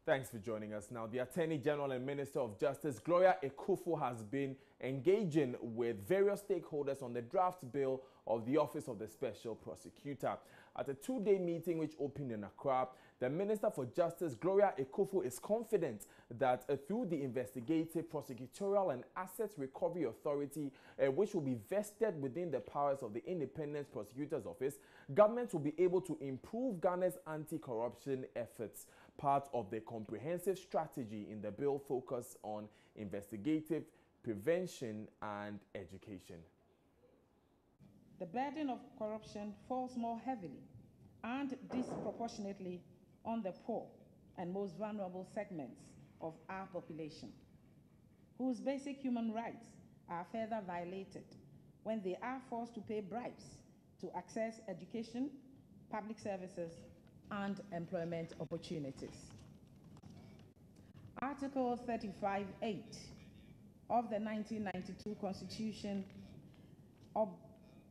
Thanks for joining us. Now, the Attorney General and Minister of Justice, Gloria Ekufo, has been engaging with various stakeholders on the draft bill of the Office of the Special Prosecutor. At a two-day meeting which opened in Accra, the Minister for Justice, Gloria Ekufo, is confident that through the Investigative, Prosecutorial and Assets Recovery Authority, which will be vested within the powers of the Independent Prosecutor's Office, government will be able to improve Ghana's anti-corruption efforts. Part of the comprehensive strategy in the bill focuses on investigative, prevention and education. The burden of corruption falls more heavily and disproportionately on the poor and most vulnerable segments of our population, whose basic human rights are further violated when they are forced to pay bribes to access education, public services, and employment opportunities. Article 35(8) of the 1992 Constitution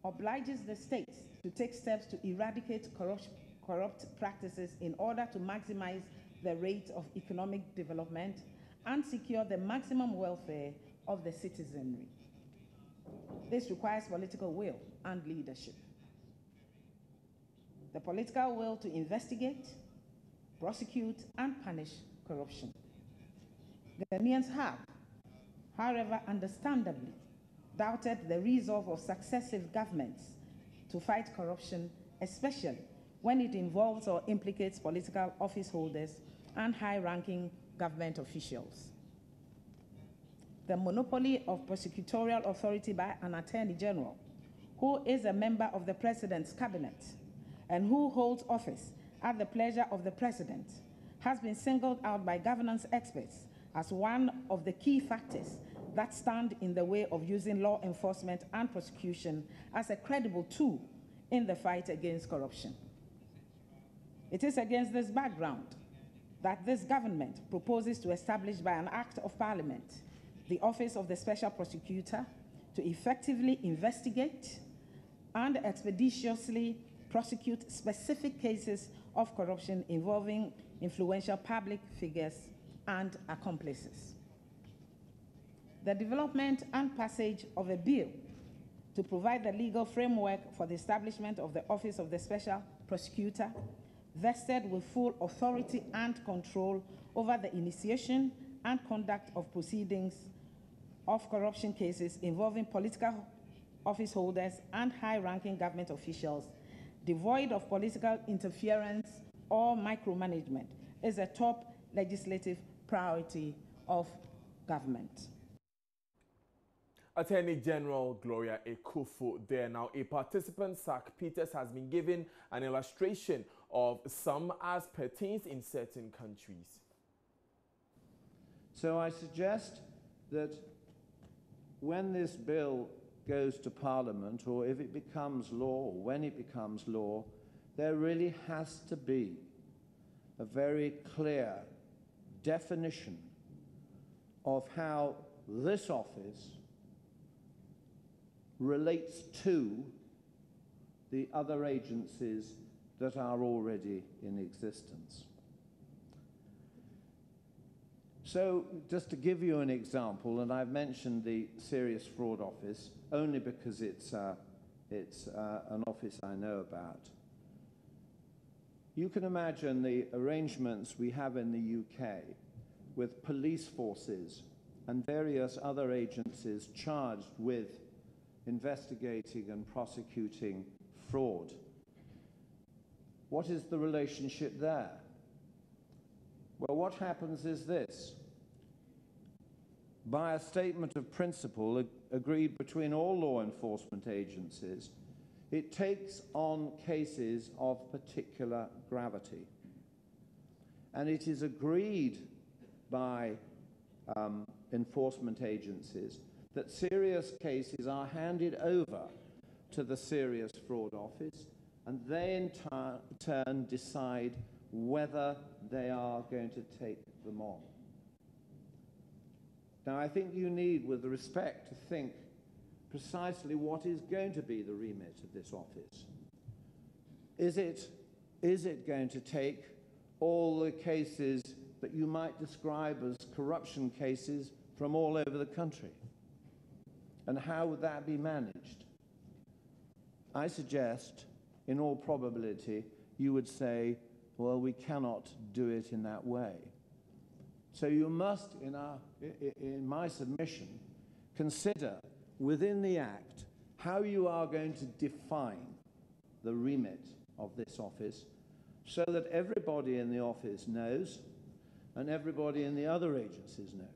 obliges the states to take steps to eradicate corrupt practices in order to maximize the rate of economic development and secure the maximum welfare of the citizenry. This requires political will and leadership. The political will to investigate, prosecute, and punish corruption. Ghanaians have, however, understandably doubted the resolve of successive governments to fight corruption, especially when it involves or implicates political office holders and high-ranking government officials. The monopoly of prosecutorial authority by an Attorney General, who is a member of the President's cabinet and who holds office at the pleasure of the President, has been singled out by governance experts as one of the key factors that stand in the way of using law enforcement and prosecution as a credible tool in the fight against corruption. It is against this background that this government proposes to establish by an Act of Parliament the Office of the Special Prosecutor to effectively investigate and expeditiously prosecute specific cases of corruption involving influential public figures and accomplices. The development and passage of a bill to provide the legal framework for the establishment of the Office of the Special Prosecutor, vested with full authority and control over the initiation and conduct of proceedings of corruption cases involving political office holders and high-ranking government officials, devoid of political interference or micromanagement, is a top legislative priority of government. Attorney General Gloria Ekufo there. Now, a participant, Sack Peters, has been given an illustration of some as pertains in certain countries. So I suggest that when this bill goes to Parliament, or if it becomes law, or when it becomes law, there really has to be a very clear definition of how this office relates to the other agencies that are already in existence. So, just to give you an example, and I've mentioned the Serious Fraud Office only because it's an office I know about. You can imagine the arrangements we have in the UK with police forces and various other agencies charged with investigating and prosecuting fraud. What is the relationship there? Well, what happens is this. By a statement of principle agreed between all law enforcement agencies, it takes on cases of particular gravity. And it is agreed by enforcement agencies that serious cases are handed over to the Serious Fraud Office, and they in turn decide whether they are going to take them on. Now, I think you need, with respect, to think precisely what is going to be the remit of this office. Is it going to take all the cases that you might describe as corruption cases from all over the country. And how would that be managed? I suggest, in all probability, you would say, well, we cannot do it in that way. So you must, in my submission, consider within the Act how you are going to define the remit of this office so that everybody in the office knows and everybody in the other agencies know.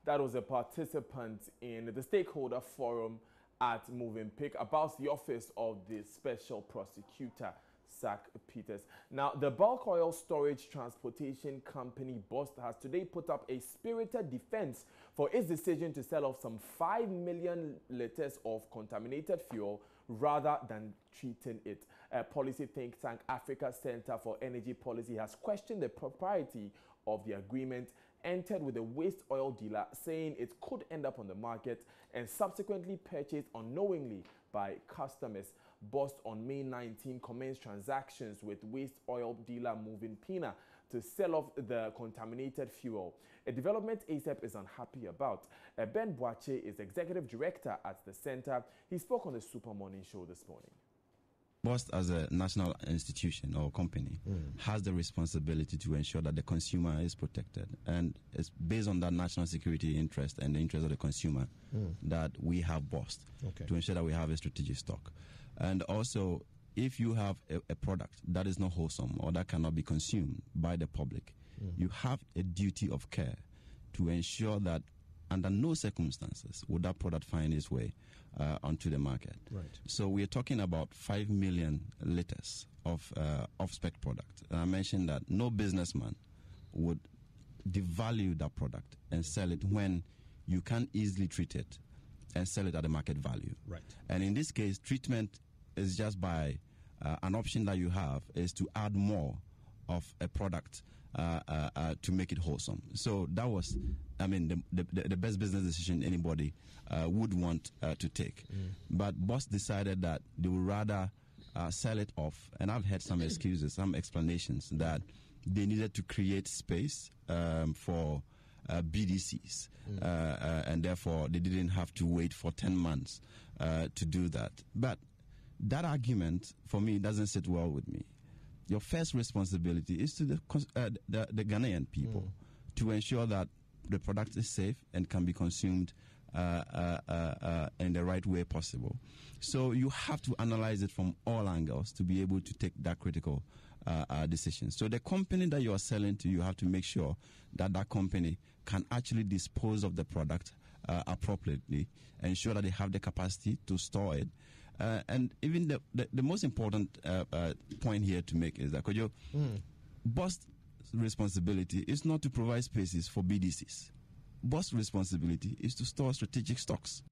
That was a participant in the stakeholder forum at Movenpick about the office of the Special Prosecutor, Zach Peters. Now, the bulk oil storage transportation company Bost has today put up a spirited defense for its decision to sell off some 5 million liters of contaminated fuel rather than treating it. Policy think tank Africa Center for Energy Policy has questioned the propriety of the agreement entered with a waste oil dealer, saying it could end up on the market and subsequently purchased unknowingly by customers. Bost on May 19 commenced transactions with waste oil dealer Movenpina to sell off the contaminated fuel, a development ASAP is unhappy about. Ben Boache is executive director at the center. He spoke on the Super Morning Show this morning. Bost, as a national institution or company, has the responsibility to ensure that the consumer is protected. And it's based on that national security interest and the interest of the consumer that we have Bost to ensure that we have a strategic stock. And also, if you have a product that is not wholesome or that cannot be consumed by the public, you have a duty of care to ensure that under no circumstances would that product find its way onto the market. Right. So we are talking about 5 million liters of off-spec product. And I mentioned that no businessman would devalue that product and sell it when you can easily treat it and sell it at the market value. Right. And in this case, treatment is just by an option that you have is to add more of a product to make it wholesome. So that was, I mean, the best business decision anybody would want to take. But Bost decided that they would rather sell it off. And I've heard some excuses, some explanations that they needed to create space for BDCs. And therefore, they didn't have to wait for 10 months to do that. But that argument, for me, doesn't sit well with me. Your first responsibility is to the Ghanaian people to ensure that the product is safe and can be consumed in the right way possible. So you have to analyze it from all angles to be able to take that critical decision. So the company that you are selling to, you have to make sure that that company can actually dispose of the product appropriately, ensure that they have the capacity to store it. And even the most important point here to make is that Bost's responsibility is not to provide spaces for BDCs. Bost's responsibility is to store strategic stocks.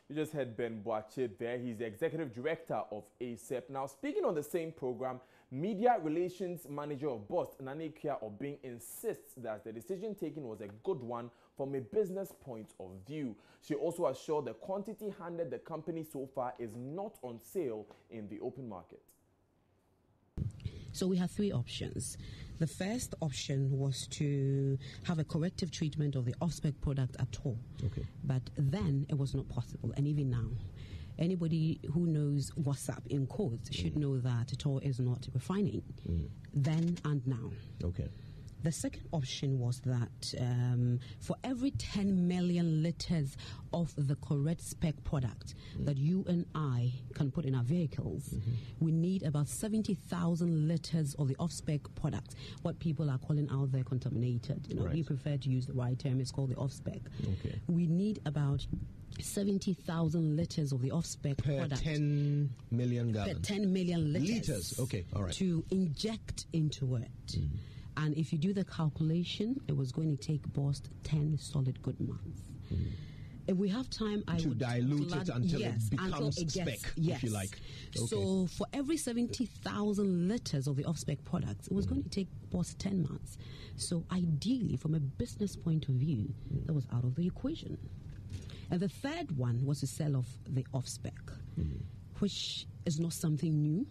You just heard Ben Boache there. He's the executive director of ASAP. Now, speaking on the same program, media relations manager of Bost, Nanekia Obing, insists that the decision taken was a good one from a business point of view. She also assured the quantity handed the company so far is not on sale in the open market. So we have three options. The first option was to have a corrective treatment of the off-spec product at all. Okay. But then it was not possible, and even now. Anybody who knows WhatsApp in codes should know that Tor is not refining then and now. Okay. The second option was that for every 10 million liters of the correct spec product that you and I can put in our vehicles, we need about 70,000 liters of the off-spec product, what people are calling out there contaminated. You know, we prefer to use the right term, it's called the off-spec. Okay. We need about 70,000 liters of the off-spec product. 10 million gallons. 10 million liters. Okay, all right. To inject into it. And if you do the calculation, it was going to take Bost 10 solid good months. If we have time, I would dilute it until it becomes spec, if you like. Okay. So for every 70,000 liters of the off-spec products, it was going to take Bost 10 months. So ideally, from a business point of view, that was out of the equation. And the third one was to sell off the off-spec, which is not something new.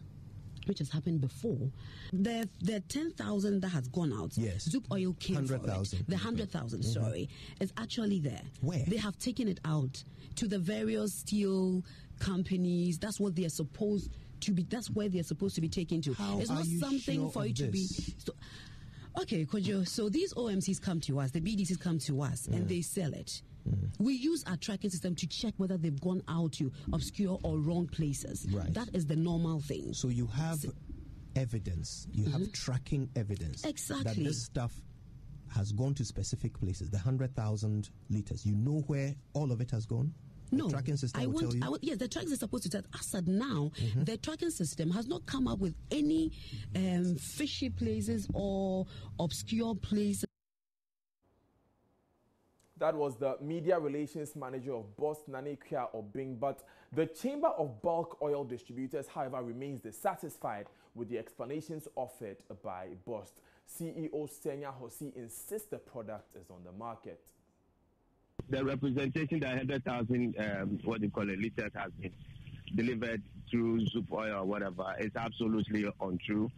which has happened before. The 10,000 that has gone out, yes. Zoop Oil came 100,000. The 100,000, sorry, is actually there. Where? They have taken it out to the various steel companies. That's what they are supposed to be. That's where they are supposed to be taken to. How it's not something sure for you to be. Okay, Kojo, so these OMCs come to us, the BDCs come to us, and they sell it. We use our tracking system to check whether they've gone out to obscure or wrong places. Right. That is the normal thing. So you have evidence, you have tracking evidence exactly that this stuff has gone to specific places, the 100,000 liters. You know where all of it has gone? No, the tracking system will tell you? Yes, the tracking is supposed to tell us that now the tracking system has not come up with any fishy places or obscure places. That was the media relations manager of Boss Nanekia Obing. But the Chamber of Bulk Oil Distributors, however, remains dissatisfied with the explanations offered by Boss. CEO Senya Hossi insists the product is on the market. The representation that 100,000, liters has been delivered through Zoop Oil or whatever is absolutely untrue.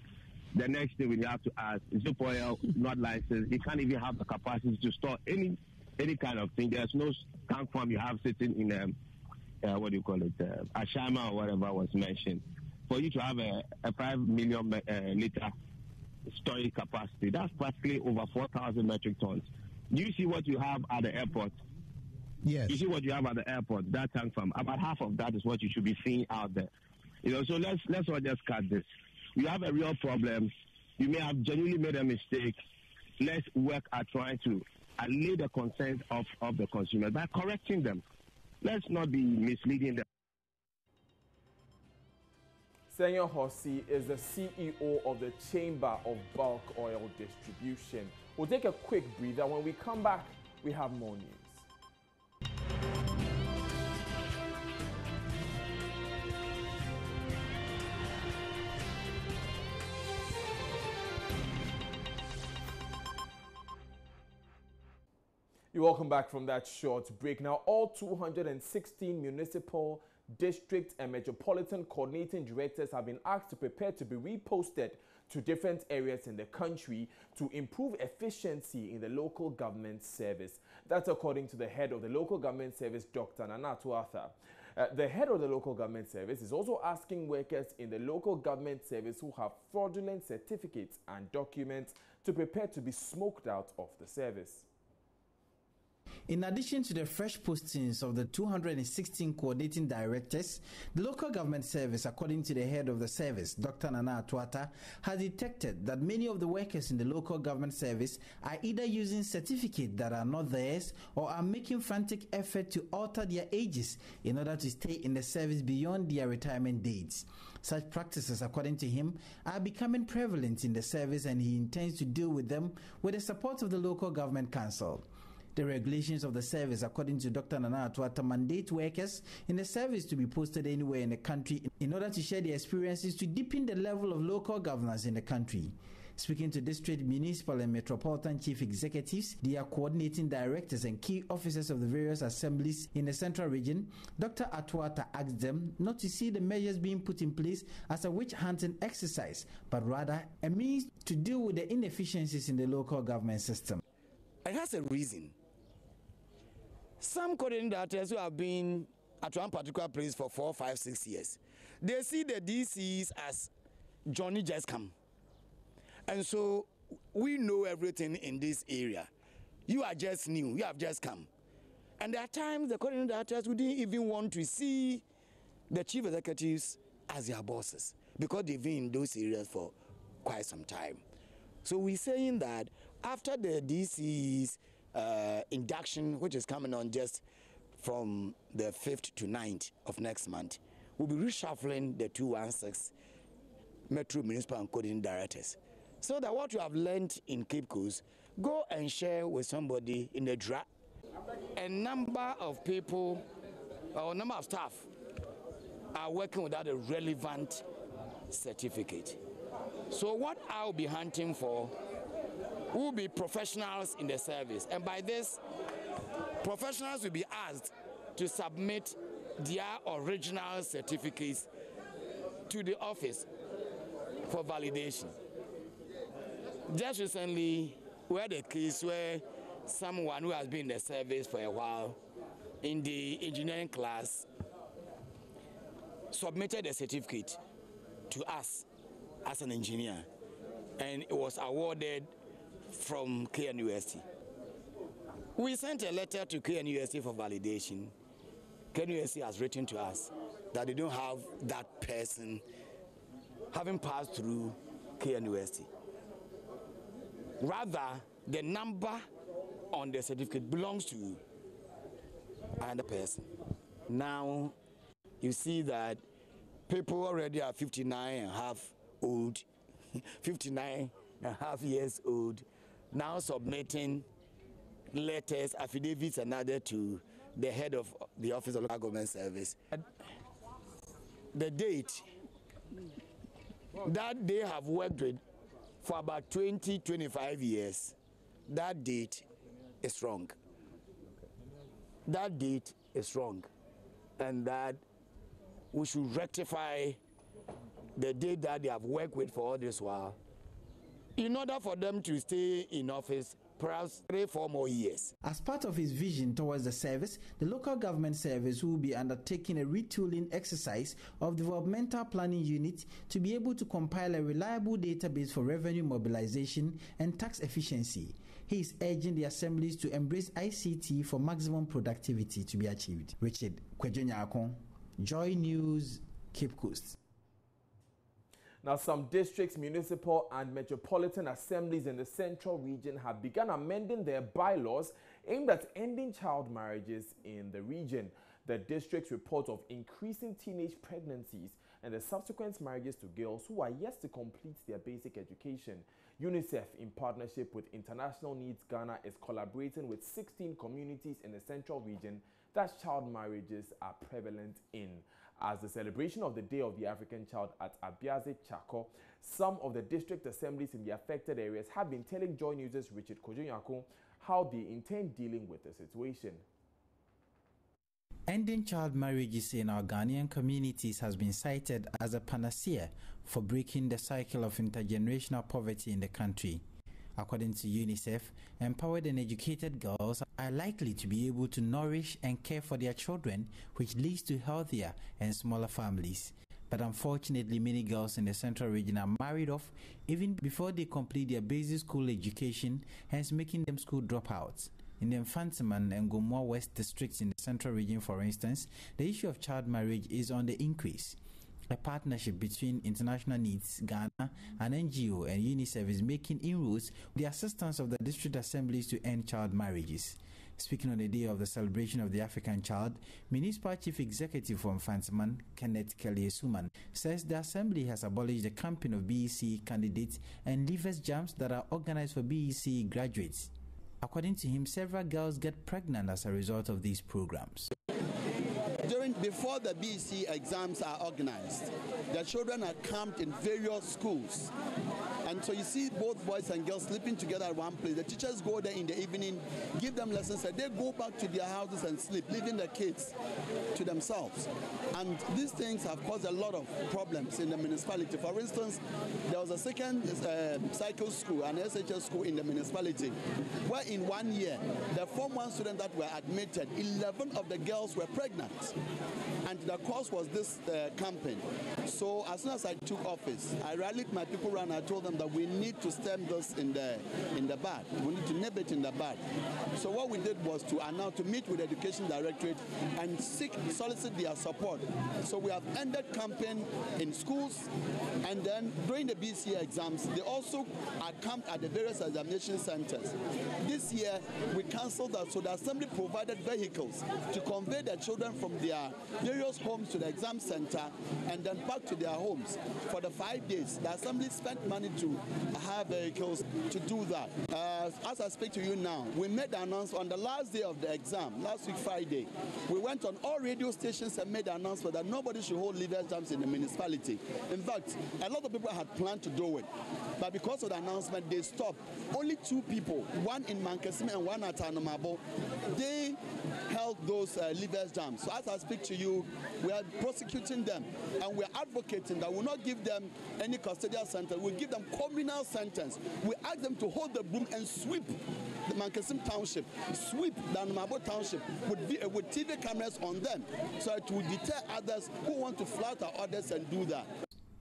The next thing we have to ask, Zoop Oil not licensed. You can't even have the capacity to store any kind of thing. There's no tank farm you have sitting in Ashama or whatever was mentioned. For you to have a 5 million liter storage capacity, that's practically over 4,000 metric tons. Do you see what you have at the airport? Yes. You see what you have at the airport, that tank farm. About half of that is what you should be seeing out there. So let's all just cut this. You have a real problem. You may have genuinely made a mistake. Let's work at trying to allay the concerns of the consumer by correcting them. Let's not be misleading them. Senya Hossi is the CEO of the Chamber of Bulk Oil Distribution. We'll take a quick breather. When we come back, we have more news. You're welcome back from that short break. Now, all 216 municipal, district and metropolitan coordinating directors have been asked to prepare to be reposted to different areas in the country to improve efficiency in the local government service. That's according to the head of the local government service, Dr. Nana Atuata. The head of the local government service is also asking workers in the local government service who have fraudulent certificates and documents to prepare to be smoked out of the service. In addition to the fresh postings of the 216 coordinating directors, the local government service, according to the head of the service, Dr. Nana Atuata, has detected that many of the workers in the local government service are either using certificates that are not theirs or are making frantic effort to alter their ages in order to stay in the service beyond their retirement dates. Such practices, according to him, are becoming prevalent in the service, and he intends to deal with them with the support of the local government council. The regulations of the service, according to Dr. Nana Atuata, mandate workers in the service to be posted anywhere in the country in order to share their experiences to deepen the level of local governance in the country. Speaking to district, municipal and metropolitan chief executives, their coordinating directors and key officers of the various assemblies in the central region, Dr. Atuata asked them not to see the measures being put in place as a witch-hunting exercise, but rather a means to deal with the inefficiencies in the local government system. It has a reason. Some coordinating directors who have been at one particular place for 4, 5, 6 years, they see the DCs as Johnny just come. And so we know everything in this area. You are just new, you have just come. And there are times the coordinating directors wouldn't even want to see the chief executives as their bosses because they've been in those areas for quite some time. So we're saying that after the DC's induction, which is coming on just from the 5th to 9th of next month, we'll be reshuffling the 216 Metro Municipal and Coordinating Directors. So that what you have learned in Cape Coast, go and share with somebody in the draft. A number of people, or a number of staff, are working without a relevant certificate. So what I'll be hunting for will be professionals in the service. And by this, professionals will be asked to submit their original certificates to the office. for validation. Just recently, we had a case where someone who has been in the service for a while in the engineering class submitted a certificate to us as an engineer, and it was awarded from KNUST. We sent a letter to KNUST for validation. KNUST has written to us that they don't have that person having passed through KNUST. Rather, the number on the certificate belongs to another person. Now, you see that people already are 59 and a half old, 59 and a half years old, now submitting letters, affidavits, and other to the head of the Office of Local Government Service. The date that they have worked with for about 20-25 years, that date is wrong. That date is wrong, and that we should rectify the date that they have worked with for all this while in order for them to stay in office perhaps 3-4 more years. As part of his vision towards the service, the local government service will be undertaking a retooling exercise of developmental planning unit to be able to compile a reliable database for revenue mobilization and tax efficiency. He is urging the assemblies to embrace ICT for maximum productivity to be achieved. Richard Kwejonya-Akon, Joy News, Cape Coast. Now, some districts, municipal and metropolitan assemblies in the central region have begun amending their bylaws aimed at ending child marriages in the region. The districts report of increasing teenage pregnancies and the subsequent marriages to girls who are yet to complete their basic education. UNICEF, in partnership with International Needs Ghana, is collaborating with 16 communities in the central region that child marriages are prevalent in. As the celebration of the Day of the African Child at Abiaze Chako, some of the district assemblies in the affected areas have been telling Joy News' Richard Kwejonya-Akon how they intend dealing with the situation. Ending child marriages in our Ghanaian communities has been cited as a panacea for breaking the cycle of intergenerational poverty in the country. According to UNICEF, empowered and educated girls are likely to be able to nourish and care for their children, which leads to healthier and smaller families. But unfortunately, many girls in the central region are married off even before they complete their basic school education, hence making them school dropouts. In the Mfantsiman and Gomoa West districts in the central region, for instance, the issue of child marriage is on the increase. A partnership between International Needs Ghana, an NGO, and UNICEF is making inroads with the assistance of the district assemblies to end child marriages. Speaking on the day of the celebration of the African Child, Municipal Chief Executive from Mfantsiman, Kenneth Kelly-Suman, says the assembly has abolished the campaign of BEC candidates and leavers jams that are organized for BEC graduates. According to him, several girls get pregnant as a result of these programs. Before the BEC exams are organized, the children are camped in various schools. And so you see both boys and girls sleeping together at one place. The teachers go there in the evening, give them lessons, and they go back to their houses and sleep, leaving the kids to themselves. And these things have caused a lot of problems in the municipality. For instance, there was a second cycle school, an SHS school in the municipality, where in 1 year, the Form 1 students that were admitted, 11 of the girls were pregnant. And the cause was this campaign. So as soon as I took office, I rallied my people around. I told them that we need to stem this in the bud. We need to nip it in the bud. So what we did was to meet with the Education Directorate and solicit their support. So we have ended campaign in schools, and then during the BCA exams, they also are camped at the various examination centers. This year, we cancelled that, so the Assembly provided vehicles to convey the children from their various homes to the exam center and then back to their homes for the 5 days. The Assembly spent money to to have vehicles to do that. As I speak to you now, we made the announcement on the last day of the exam, last week Friday. We went on all radio stations and made the announcement that nobody should hold leader exams in the municipality. In fact, a lot of people had planned to do it, but because of the announcement, they stopped. Only 2 people, one in Mankasim and one at Anamabo, they held those leader exams. So as I speak to you, we are prosecuting them and we are advocating that we will not give them any custodial sentence. We'll give them communal sentence. We ask them to hold the broom and sweep the Mankasim Township, sweep the Anamabo Township with TV cameras on them, so it will deter others who want to flout our orders and do that.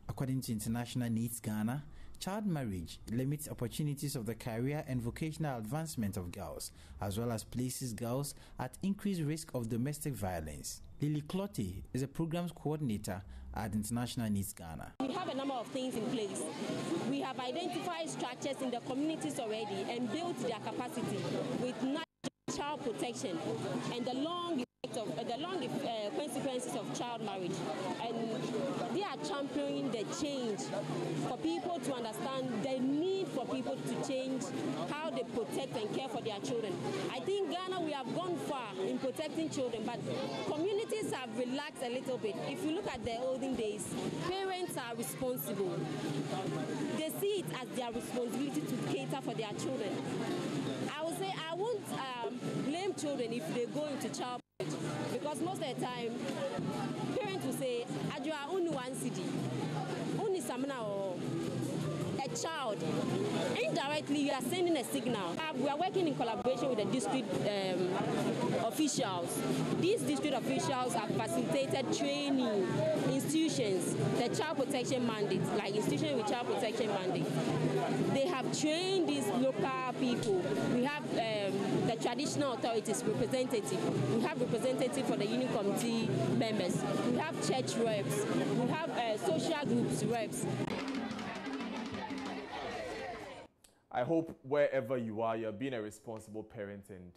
According to International Needs Ghana, child marriage limits opportunities of the career and vocational advancement of girls, as well as places girls at increased risk of domestic violence. Lily Clotte is a programs coordinator at International Needs Ghana. We have a number of things in place. We have identified structures in the communities already and built their capacity with child protection and the long consequences of child marriage, and they are championing the change for people to understand the need for people to change how they protect and care for their children. I think Ghana, we have gone far in protecting children, but communities have relaxed a little bit. If you look at the olden days, parents are responsible. They see it as their responsibility to cater for their children. I would say I won't blame children if they go into child marriage, because most of the time parents will say, "Ajua uni one city, uni samna or a child." Indirectly, you are sending a signal. We are working in collaboration with the district officials. These district officials have facilitated training institutions, the child protection mandates, like institutions with child protection mandates. They have trained these local people. We have the traditional authorities representative. We have representative for the union committee members. We have church reps. We have social groups reps. I hope wherever you are, you're being a responsible parent and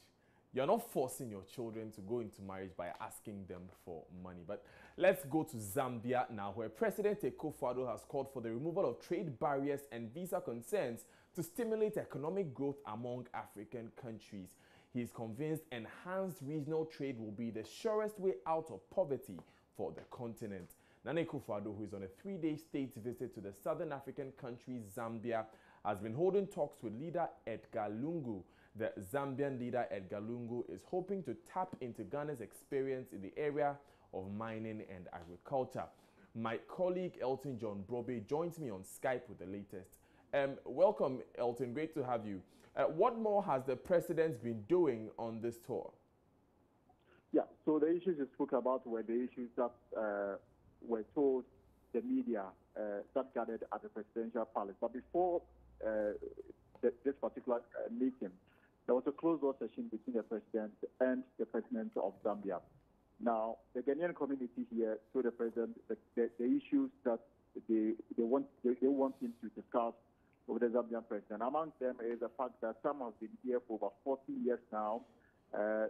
you're not forcing your children to go into marriage by asking them for money. But let's go to Zambia now, where President Akufo-Addo has called for the removal of trade barriers and visa concerns to stimulate economic growth among African countries. He is convinced enhanced regional trade will be the surest way out of poverty for the continent. Nana Akufo-Addo, who is on a 3-day state visit to the southern African country Zambia, has been holding talks with leader Edgar Lungu. The Zambian leader Edgar Lungu is hoping to tap into Ghana's experience in the area of mining and agriculture. My colleague Elton John Brobe joins me on Skype with the latest. Welcome, Elton. Great to have you. What more has the president been doing on this tour? Yeah, so the issues you spoke about were the issues that were told the media that gathered at the presidential palace. But before this particular meeting, there was a closed-door session between the president and the president of Zambia. Now, the Ghanaian community here told the president the issues that they want him to discuss with the Zambian president. Among them is the fact that some have been here for over 40 years now.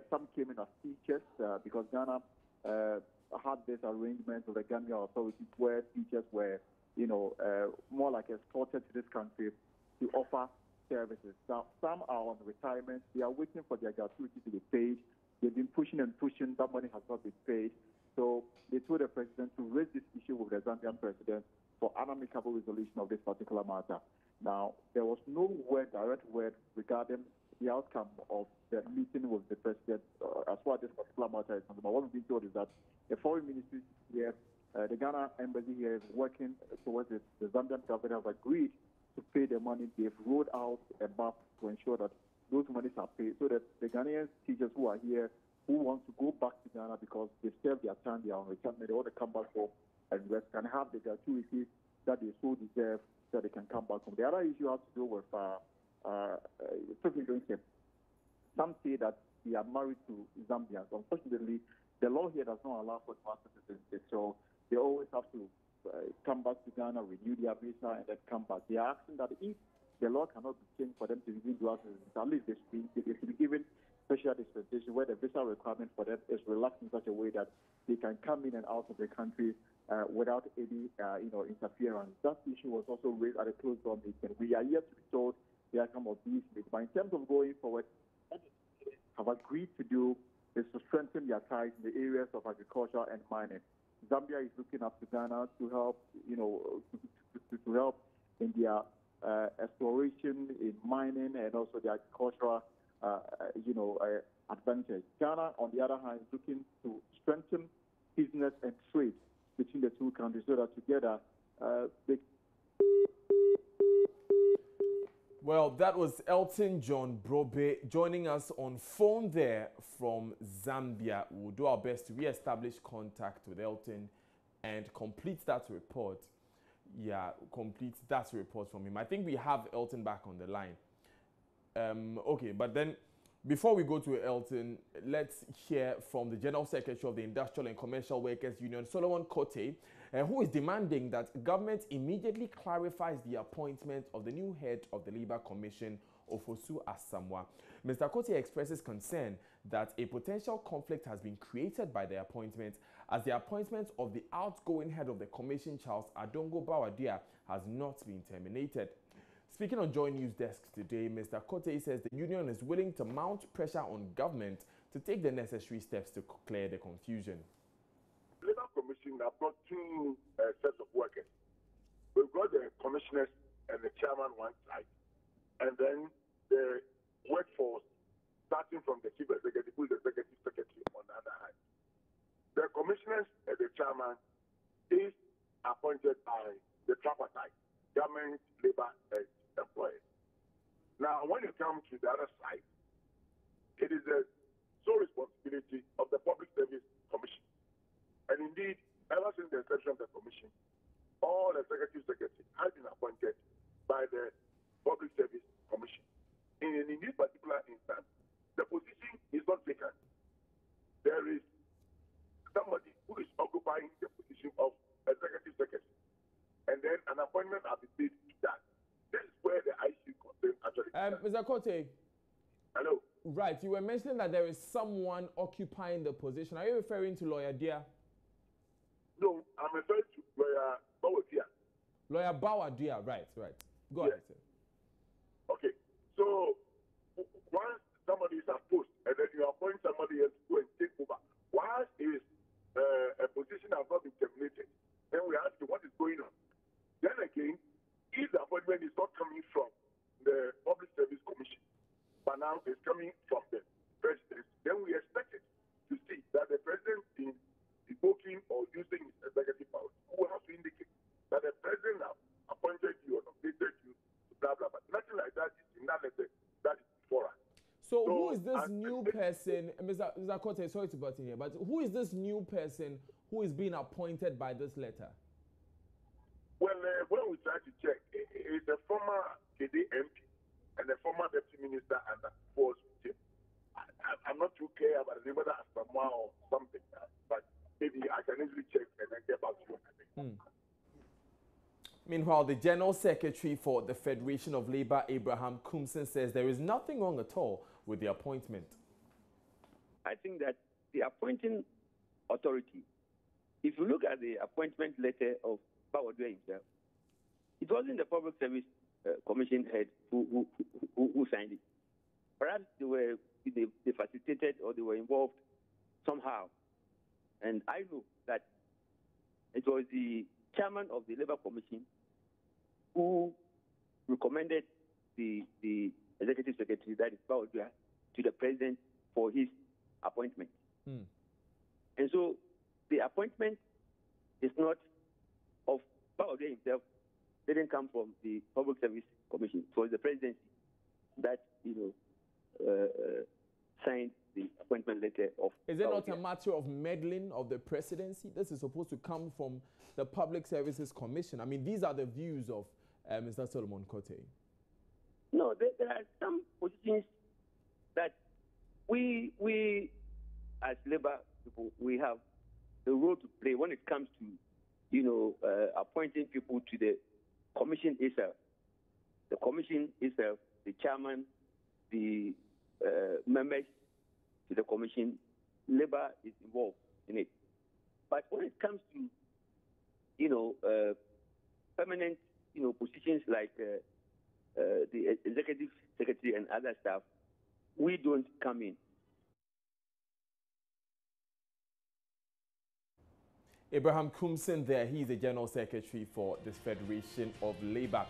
Some came in as teachers because Ghana had this arrangement with the Ghanaian authorities where teachers were, more like exported to this country to offer services. Now, some are on retirement. They are waiting for their gratuity to be paid. They've been pushing and pushing. That money has not been paid. So they told the president to raise this issue with the Zambian president for an amicable resolution of this particular matter. Now, there was no direct word regarding the outcome of the meeting with the president as far as this particular matter is concerned. But what we've been told is that the foreign ministry here, the Ghana embassy here, is working towards it. The Zambian government has agreed to pay the money. They've rolled out a map to ensure that those monies are paid, so that the Ghanaian teachers who are here, who want to go back to Ghana because they've served their time, they are on retirement, they want to come back home and rest, can have the gratuity that they so deserve, so they can come back home. The other issue has to do with citizenship. Some say that they are married to Zambians. Unfortunately, the law here does not allow for dual citizenship, so they always have to come back to Ghana, renew their visa, and then come back. They are asking that if the law cannot be changed for them to be dual citizens, at least they should be given special dispensation where the visa requirement for them is relaxed in such a way that they can come in and out of the country without any, interference. That issue was also raised at a closed door meeting. We are yet to be told the outcome of these meetings. But in terms of going forward, what they have agreed to do is to strengthen their ties in the areas of agriculture and mining. Zambia is looking up to Ghana to help, to help in their exploration in mining and also the agricultural, advantage. Ghana, on the other hand, is looking to strengthen business and trade between the two countries so that together they... Well, that was Elton John Brobe joining us on phone there from Zambia. We'll do our best to re-establish contact with Elton and complete that report. Yeah, complete that report from him. I think we have Elton back on the line. Okay, but then before we go to Elton, let's hear from the General Secretary of the Industrial and Commercial Workers Union, Solomon Kote, who is demanding that government immediately clarifies the appointment of the new head of the Labour Commission, Ofosu Asamoah. Mr. Kote expresses concern that a potential conflict has been created by the appointment, as the appointment of the outgoing head of the commission, Charles Adongo Bawadua, has not been terminated. Speaking on Joy News Desk today, Mr. Kote says the union is willing to mount pressure on government to take the necessary steps to clear the confusion. The Labour Commission have got two sets of workers. We've got the commissioners and the chairman one side, and then the workforce starting from the chief executive, who is the executive secretary on the other hand. The commissioners and the chairman is appointed by the tripartite, government, labor, and employers. Now, when you come to the other side, it is the sole responsibility of the Public Service Commission. And indeed, ever since the inception of the commission, all executive secretaries have been appointed by the Public Service Commission. In this particular instance, the position is not vacant. There is somebody who is occupying the position of executive secretary, and then an appointment has been made to that. This is where the ICU concern actually. Mr. Kote. Hello. Right, you were mentioning that there is someone occupying the position. Are you referring to Lawyer Dia? No, I'm referring to Lawyer Bawadua. Lawyer Bawadua, right. Go ahead, sir. Okay, so once somebody is opposed and then you appoint somebody else to go and take over, once his a position has not been terminated, then we ask you what is going on. Then again, if the appointment is not coming from the Public Service Commission, but now it's coming from the president, then we expect it to see that the president is evoking or using his executive power, who has to indicate that the president has appointed you or nominated you, blah, blah, blah. Nothing like that is in that letter that is before us. So who is this new person, Mr. Kote, sorry to butt in here, but who is this new person who is being appointed by this letter? Well, when we try to check, it's a former KD MP and a former deputy minister and that was with him. I'm not too clear about the name of that Asamoah or something, but maybe I can easily check and then get back to you. Meanwhile, the General Secretary for the Federation of Labour, Abraham Kumson, says there is nothing wrong at all with the appointment. I think that the appointing authority, if you look at the appointment letter of Bawadua himself, it wasn't the Public Service Commission head who signed it. Perhaps they facilitated or they were involved somehow. And I know that it was the chairman of the Labour Commission who recommended the executive secretary, that is Bawadua, to the president for his appointment. And so the appointment is not of Bawadua himself, didn't come from the Public Service Commission. It was the presidency that, signed the appointment letter of Is it not a matter of meddling of the presidency? This is supposed to come from the Public Services Commission. I mean, these are the views of Mr. Solomon Kote. No, there are some positions that we as Labour people, we have the role to play when it comes to, appointing people to the commission itself. The commission itself, the chairman, the members to the commission, Labour is involved in it. But when it comes to permanent, positions like the executive secretary and other staff, we don't come in. Abraham Kumsin there, he's the General Secretary for this Federation of Labour.